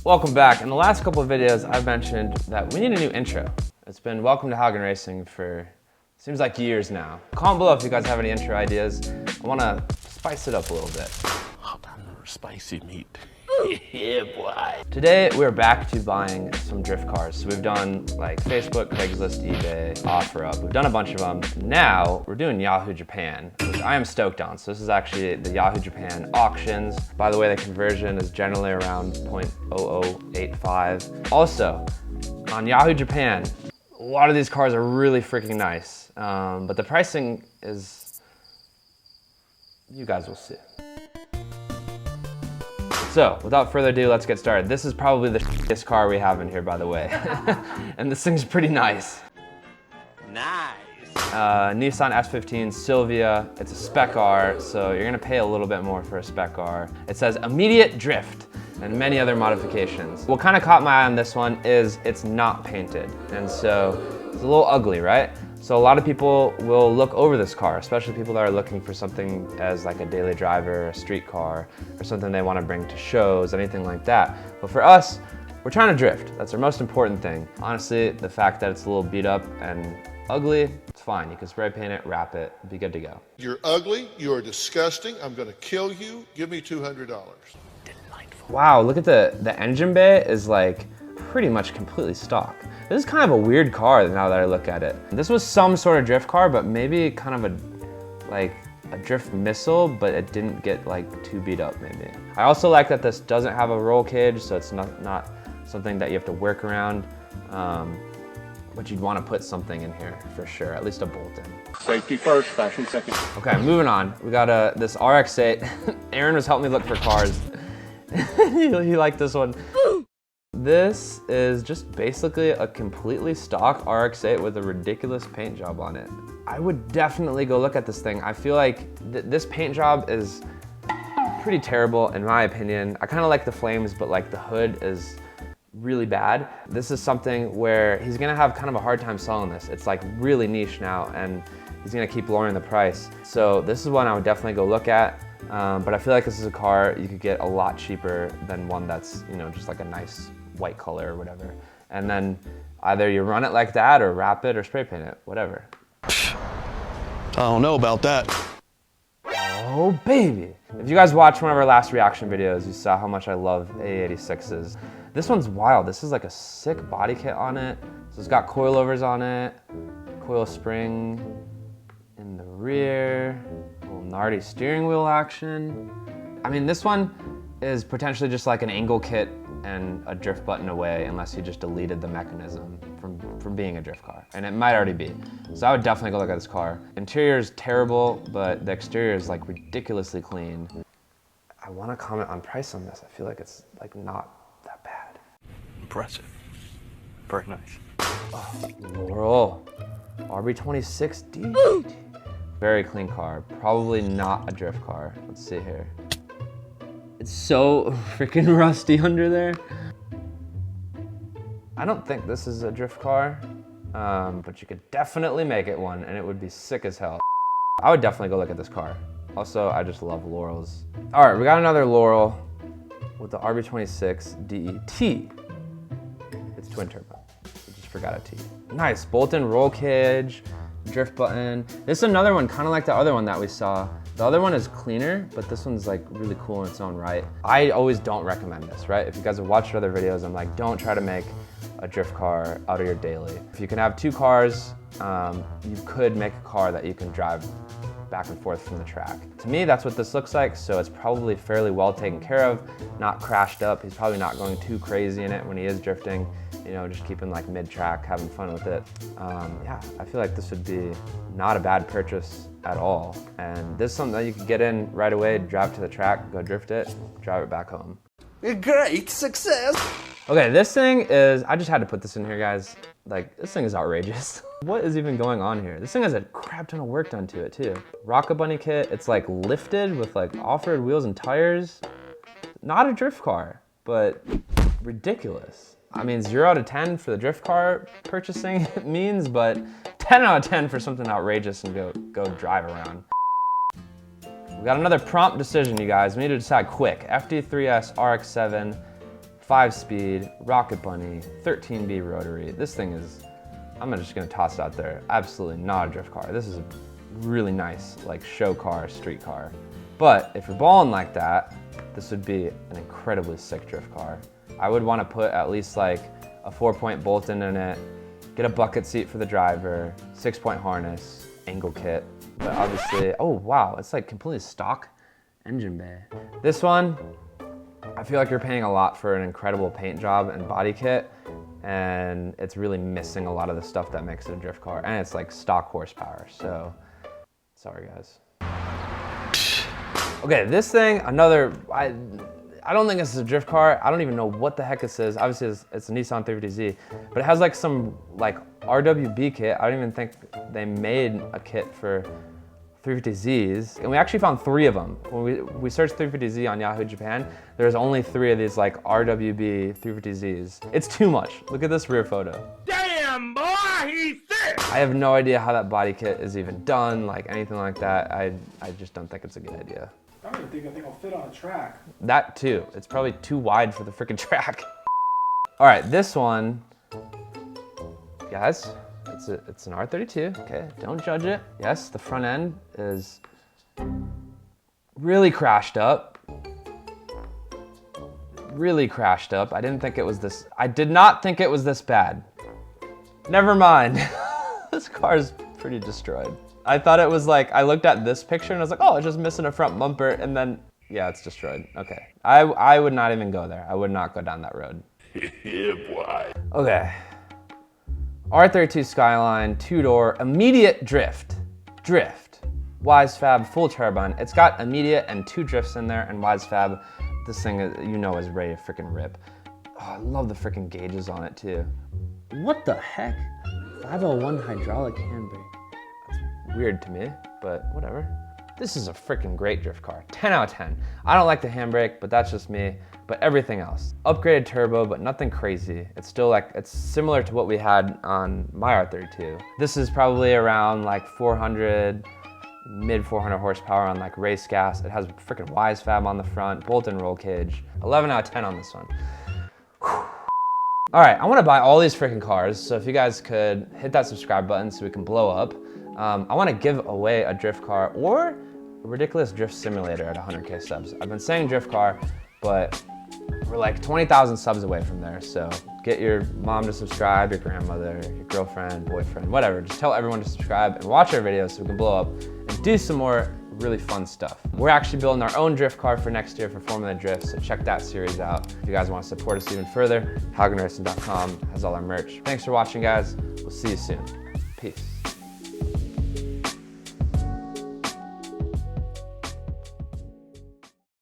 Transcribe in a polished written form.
Welcome back. In the last couple of videos, I've mentioned that we need a new intro. It's been welcome to Haugen Racing for, seems like years now. Comment below if you guys have any intro ideas. I want to spice it up a little bit. Spicy meat. Yeah, boy. Today, we're back to buying some drift cars. So we've done like Facebook, Craigslist, eBay, OfferUp. We've done a bunch of them. Now, we're doing Yahoo Japan, which I am stoked on. So this is actually the Yahoo Japan auctions. By the way, the conversion is generally around 0.0085. Also, on Yahoo Japan, a lot of these cars are really freaking nice. But the pricing is, you guys will see. So, without further ado, let's get started. This is probably the shittiest car we have in here, by the way. And this thing's pretty nice. Nice. Nissan S15 Silvia. It's a spec R, so you're gonna pay a little bit more for a spec R. It says immediate drift and many other modifications. What kind of caught my eye on this one is it's not painted. And so it's a little ugly, right? So a lot of people will look over this car, especially people that are looking for something as like a daily driver, a street car, or something they want to bring to shows, anything like that. But for us, we're trying to drift. That's our most important thing. Honestly, the fact that it's a little beat up and ugly, it's fine. You can spray paint it, wrap it, be good to go. You're ugly, you're disgusting, I'm gonna kill you, give me $200. Delightful. Wow, look at the engine bay is like pretty much completely stock. This is kind of a weird car now that I look at it. This was some sort of drift car, but maybe kind of a drift missile, but it didn't get like too beat up maybe. I also like that this doesn't have a roll cage, so it's not something that you have to work around. But you'd want to put something in here for sure, at least a bolt in. Safety first, fashion second. Okay, moving on. We got this RX-8. Aaron was helping me look for cars. he liked this one. This is just basically a completely stock RX-8 with a ridiculous paint job on it. I would definitely go look at this thing. I feel like this paint job is pretty terrible in my opinion. I kind of like the flames, but like the hood is really bad. This is something where he's gonna have kind of a hard time selling this. It's like really niche now and he's gonna keep lowering the price. So this is one I would definitely go look at. But I feel like this is a car you could get a lot cheaper than one that's, you know, just like a nice white color or whatever. And then either you run it like that or wrap it or spray paint it, whatever. I don't know about that. Oh baby. If you guys watched one of our last reaction videos, you saw how much I love A86s. This one's wild. This is like a sick body kit on it. So it's got coilovers on it, coil spring in the rear, little gnarly steering wheel action. I mean, this one is potentially just like an angle kit and a drift button away unless you just deleted the mechanism from being a drift car. And it might already be. So I would definitely go look at this car. Interior is terrible, but the exterior is like ridiculously clean. I want to comment on price on this. I feel like it's like not that bad. Impressive. Very nice. Oh, Laurel. RB26D. Very clean car. Probably not a drift car. Let's see here. It's so freaking rusty under there. I don't think this is a drift car, but you could definitely make it one and it would be sick as hell. I would definitely go look at this car. Also, I just love Laurels. All right, we got another Laurel with the RB26 DET. It's twin turbo, we just forgot a T. Nice, bolt-in roll cage, drift button. This is another one, kind of like the other one that we saw. The other one is cleaner, but this one's like really cool in its own right. I always don't recommend this, right? If you guys have watched other videos, I'm like, don't try to make a drift car out of your daily. If you can have two cars, you could make a car that you can drive back and forth from the track. To me, that's what this looks like, so it's probably fairly well taken care of, not crashed up. He's probably not going too crazy in it when he is drifting, you know, just keeping like mid-track, having fun with it. Yeah, I feel like this would be not a bad purchase at all. And this is something that you could get in right away, drive to the track, go drift it, drive it back home. A great success. Okay, this thing is, I just had to put this in here, guys. Like, this thing is outrageous. What is even going on here? This thing has a crap ton of work done to it too. Rocket Bunny kit, it's like lifted with like off-road wheels and tires. Not a drift car, but ridiculous. I mean, 0 out of 10 for the drift car purchasing it means, but 10 out of 10 for something outrageous and go drive around. We got another prompt decision, you guys. We need to decide quick. FD3S RX-7 5-speed, Rocket Bunny, 13B rotary. This thing is, I'm just gonna toss it out there, absolutely not a drift car. This is a really nice, like, show car, street car. But if you're balling like that, this would be an incredibly sick drift car. I would wanna put at least like a 4-point bolt-in in it, get a bucket seat for the driver, 6-point harness, angle kit. But obviously, oh wow, it's like completely stock engine bay. This one, I feel like you're paying a lot for an incredible paint job and body kit, and it's really missing a lot of the stuff that makes it a drift car, and it's like stock horsepower, so sorry guys. Okay, this thing, another, I don't think this is a drift car. I don't even know what the heck this is. Obviously it's a Nissan 350Z, but it has like some like RWB kit. I don't even think they made a kit for 350Zs, and we actually found 3 of them. When we searched 350Z on Yahoo Japan, there's only 3 of these like RWB 350Zs. It's too much. Look at this rear photo. Damn, boy, he's thick! I have no idea how that body kit is even done, like anything like that. I just don't think it's a good idea. I don't even think it'll fit on a track. That too. It's probably too wide for the freaking track. All right, this one, guys, it's an R32, okay? Don't judge it. Yes, the front end is really crashed up. Really crashed up. I didn't think it was this, I did not think it was this bad. Never mind. This car is pretty destroyed. I thought it was like, I looked at this picture and I was like, oh, it's just missing a front bumper, and then, yeah, it's destroyed. Okay, I would not even go there. I would not go down that road. Yeah, boy. Okay. R32 Skyline, 2-door, immediate drift. WiseFab, full turbine. It's got immediate and 2 drifts in there, and WiseFab, this thing, you know, is ready to freaking rip. Oh, I love the freaking gauges on it too. What the heck? 501 hydraulic handbrake. That's weird to me, but whatever. This is a freaking great drift car. 10 out of 10. I don't like the handbrake, but that's just me. But everything else. Upgraded turbo, but nothing crazy. It's still like, it's similar to what we had on my R32. This is probably around like 400, mid 400 horsepower on like race gas. It has freaking WiseFab on the front, bolt-in roll cage. 11 out of 10 on this one. All right, I wanna buy all these freaking cars, so if you guys could hit that subscribe button so we can blow up. I wanna give away a drift car or a ridiculous drift simulator at 100K subs. I've been saying drift car, but we're like 20,000 subs away from there, so get your mom to subscribe, your grandmother, your girlfriend, boyfriend, whatever. Just tell everyone to subscribe and watch our videos so we can blow up and do some more really fun stuff. We're actually building our own drift car for next year for Formula Drift, so check that series out. If you guys want to support us even further, HaugenRacing.com has all our merch. Thanks for watching, guys. We'll see you soon. Peace.